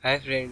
Hi friend.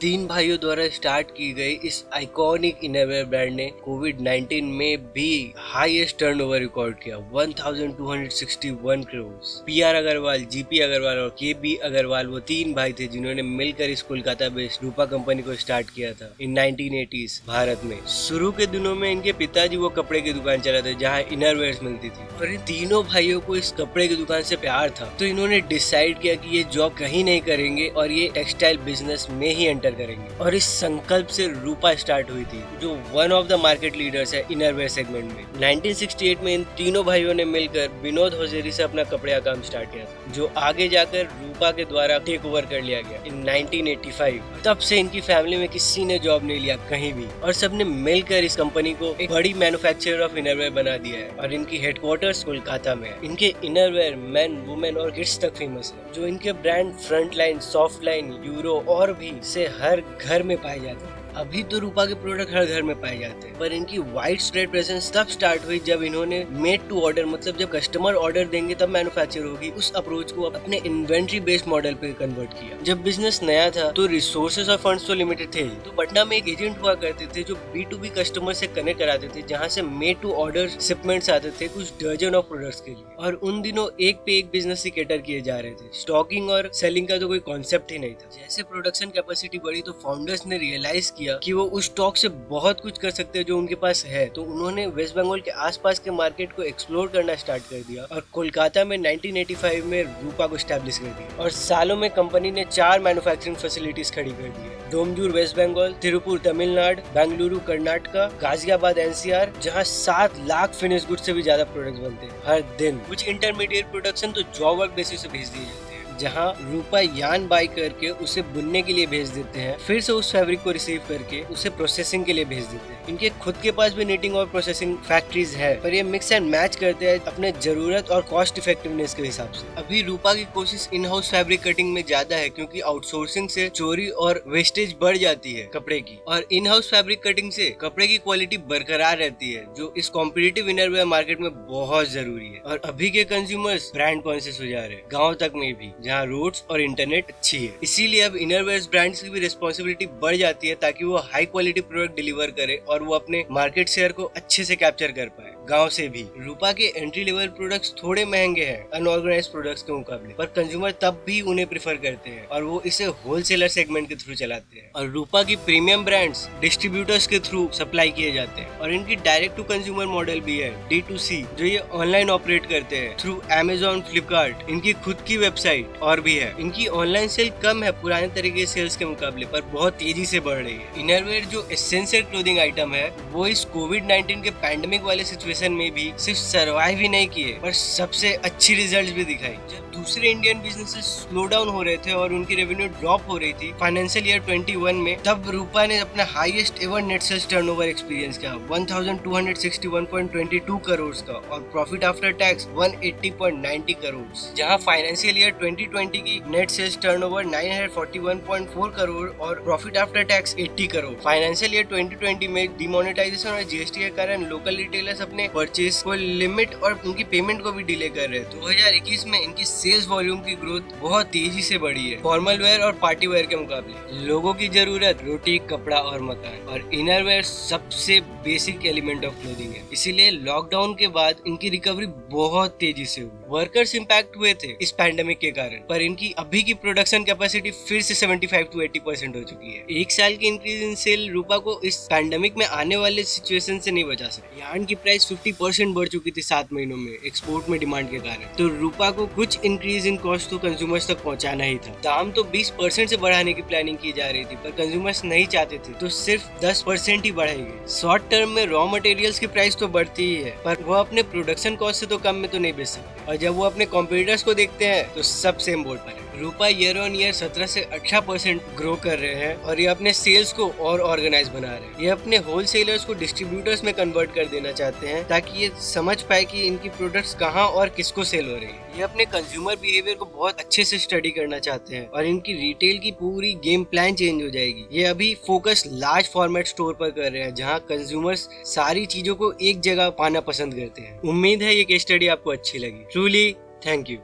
तीन भाइयों द्वारा स्टार्ट की गई इस आइकॉनिक इनरवेयर ब्रांड ने कोविड-19 में भी हाईएस्ट टर्नओवर रिकॉर्ड किया 1261 करोड़। पीआर अग्रवाल, जीपी अग्रवाल और केबी अग्रवाल वो तीन भाई थे जिन्होंने मिलकर इस कोलकाता बेस्ड रूपा कंपनी को स्टार्ट किया था इन 1980s भारत में। शुरू के दिनों में इनके पिताजी वो कपड़े की दुकान चलाते जहाँ इनरवेयर मिलती थी और इन तीनों भाइयों को इस कपड़े की दुकान से प्यार था, तो इन्होंने डिसाइड किया कि ये जॉब कहीं नहीं करेंगे और ये टेक्सटाइल बिजनेस में ही एंटर करेंगे। और इस संकल्प से रूपा स्टार्ट हुई थी जो one of the market leaders है इनरवेयर सेगमेंट में। 1968 में इन तीनों भाइयों ने मिलकर विनोद हजेरी से अपना कपड़े का काम स्टार्ट किया था, जो आगे जाकर रूपा के द्वारा टेक ओवर कर लिया गया इन 1985। तब से इनकी फैमिली में किसी ने जॉब नहीं लिया कहीं भी, और सबने मिलकर इस कंपनी को एक बड़ी मैन्युफैक्चरर ऑफ इनरवेयर बना दिया है और इनकी हेडक्वार्टर्स कोलकाता में है। इनके इनरवेयर मेन, वुमेन और किड्स तक फेमस है, जो इनके brand front line, soft line, euro और भी से हर घर में पाए जाते हैं। अभी तो रूपा के प्रोडक्ट हर घर में पाए जाते हैं, पर इनकी वाइड स्प्रेड प्रेजेंस तब स्टार्ट हुई जब इन्होंने मेड टू ऑर्डर, मतलब जब कस्टमर ऑर्डर देंगे तब मैन्युफैक्चर होगी, उस अप्रोच को अपने इन्वेंट्री बेस्ड मॉडल पे कन्वर्ट किया। जब बिजनेस नया था तो रिसोर्सेज और फंड्स तो लिमिटेड थे, तो पटना में एक एजेंट हुआ करते थे जो B2B कस्टमर से कनेक्ट कराते थे, जहाँ से मेड टू ऑर्डर शिपमेंट्स आते थे कुछ दर्जन ऑफ प्रोडक्ट्स के लिए। और उन दिनों एक पे एक बिजनेस ही कैटर किए जा रहे थे, स्टॉकिंग और सेलिंग का तो कोई कॉन्सेप्ट ही नहीं था। जैसे प्रोडक्शन कैपेसिटी बढ़ी तो फाउंडर्स ने रियलाइज किया कि वो उस स्टॉक से बहुत कुछ कर सकते हैं जो उनके पास है, तो उन्होंने वेस्ट बंगाल के आसपास के मार्केट को एक्सप्लोर करना स्टार्ट कर दिया और कोलकाता में 1985 में रूपा को स्टैब्लिश कर दिया। और सालों में कंपनी ने 4 मैन्युफैक्चरिंग फैसिलिटीज खड़ी कर दी है, डोमजूर वेस्ट बंगाल, तिरुपुर तमिलनाडु, बेंगलुरु कर्नाटका, गाजियाबाद NCR, जहाँ 7 लाख फिनिश गुड से भी ज्यादा प्रोडक्ट्स बनते हैं हर दिन। कुछ इंटरमीडिएट प्रोडक्शन तो जॉब वर्क बेसिस से भेज दिए जाते हैं, जहाँ रूपा यान बाई करके उसे बुनने के लिए भेज देते हैं, फिर से उस फैब्रिक को रिसीव करके उसे प्रोसेसिंग के लिए भेज देते हैं। इनके खुद के पास भी नीटिंग और प्रोसेसिंग फैक्ट्रीज है, पर ये मिक्स एंड मैच करते हैं अपने जरूरत और कॉस्ट इफेक्टिवनेस के हिसाब से। अभी रूपा की कोशिश इन हाउस फैब्रिक कटिंग में ज्यादा है, क्योंकि आउटसोर्सिंग से चोरी और वेस्टेज बढ़ जाती है कपड़े की, और इन हाउस फैब्रिक कटिंग से कपड़े की क्वालिटी बरकरार रहती है, जो इस कॉम्पिटिटिव इनरवेयर मार्केट में बहुत जरूरी है। और अभी के कंज्यूमर्स ब्रांड कॉन्शियस हो जा रहे हैं, गाँव तक में भी, जहाँ रोड्स और इंटरनेट अच्छी है। इसीलिए अब इनरवेयर ब्रांड्स की भी रिस्पॉन्सिबिलिटी बढ़ जाती है, ताकि वो हाई क्वालिटी प्रोडक्ट डिलीवर करे और वो अपने मार्केट शेयर को अच्छे से कैप्चर कर पाए गांव से भी। रूपा के एंट्री लेवल प्रोडक्ट्स थोड़े महंगे हैं अनऑर्गेनाइज्ड प्रोडक्ट्स के मुकाबले, पर कंज्यूमर तब भी उन्हें प्रेफर करते हैं और वो इसे होलसेलर सेगमेंट के थ्रू चलाते हैं। और रूपा की प्रीमियम ब्रांड्स डिस्ट्रीब्यूटर्स के थ्रू सप्लाई किए जाते हैं, और इनकी डायरेक्ट टू कंज्यूमर मॉडल भी है D2C, जो ये ऑनलाइन ऑपरेट करते हैं थ्रू Amazon, फ्लिपकार्ट, इनकी खुद की वेबसाइट और भी है। इनकी ऑनलाइन सेल कम है पुराने तरीके सेल्स के मुकाबले, पर बहुत तेजी से बढ़ रही है। इनरवेयर जो एसेंशियल क्लोथिंग आइटम है, वो इस कोविड-19 के पैंडेमिक वाले सिचुएशन में भी सिर्फ सर्वाइव ही नहीं किए, पर सबसे अच्छी रिजल्ट्स भी दिखाई। जब दूसरे इंडियन बिजनेसेस स्लो डाउन हो रहे थे और उनकी रेवेन्यू ड्रॉप हो रही थी फाइनेंशियल ईयर 21 में, तब रूपा ने अपना highest ever net sales turnover experience किया 1261.22 करोड़ का, और प्रॉफिट आफ्टर टैक्स 180.90 करोड़, जहां फाइनेंशियल ईयर 2020 की नेट सेल्स टर्नओवर 941.4 करोड़ और profit after tax 80 crore. Financial year 2020 में डिमोनेटाइजेशन और GST के कारण लोकल रिटेलर्स अपने परचेज को लिमिट और उनकी पेमेंट को भी डिले कर रहे हैं। 2021 में इनकी सेल्स वॉल्यूम की ग्रोथ बहुत तेजी से बढ़ी है फॉर्मल वेयर और पार्टी वेयर के मुकाबले। लोगों की जरूरत रोटी, कपड़ा और मकान, और इनरवेयर सबसे बेसिक एलिमेंट ऑफ क्लोथिंग है। इसीलिए लॉकडाउन के बाद इनकी रिकवरी बहुत तेजी से हुई। वर्कर्स इम्पैक्ट हुए थे इस पैंडेमिक के कारण, पर इनकी अभी की प्रोडक्शन कैपेसिटी फिर से 75 to 80% हो चुकी है। एक साल की इंक्रीज इन सेल रूपा को इस पैंडेमिक में आने वाले सिचुएशन से नहीं बचा सकती। यार्न की प्राइस 50% बढ़ चुकी थी 7 महीनों में एक्सपोर्ट में डिमांड के कारण, तो रूपा को कुछ इंक्रीज इन कॉस्ट तो कंज्यूमर्स तक पहुंचाना ही था। दाम तो 20% से बढ़ाने की प्लानिंग की जा रही थी, पर कंज्यूमर्स नहीं चाहते थे, तो सिर्फ 10% ही बढ़ाई गई। शॉर्ट टर्म में रॉ मटेरियल्स की प्राइस तो बढ़ती ही है, पर वो अपने प्रोडक्शन कॉस्ट से तो कम में तो नहीं बेच सकते, और जब वो अपने कॉम्पिटिटर्स को देखते हैं तो सब सेम बोर्ड पर है। रूपा ईयर ऑन ईयर 17 से 18% ग्रो कर रहे हैं, और ये अपने सेल्स को और ऑर्गेनाइज बना रहे हैं। ये अपने होलसेलर्स को डिस्ट्रीब्यूटर्स में कन्वर्ट कर देना चाहते हैं, ताकि ये समझ पाए कि इनकी प्रोडक्ट्स कहाँ और किसको सेल हो रही है। ये अपने कंज्यूमर बिहेवियर को बहुत अच्छे से स्टडी करना चाहते हैं, और इनकी रिटेल की पूरी गेम प्लान चेंज हो जाएगी। ये अभी फोकस लार्ज फॉर्मेट स्टोर पर कर रहे हैं, जहाँ कंज्यूमर्स सारी चीजों को एक जगह पाना पसंद करते हैं। उम्मीद है ये केस स्टडी आपको अच्छी लगी। Truly thank you.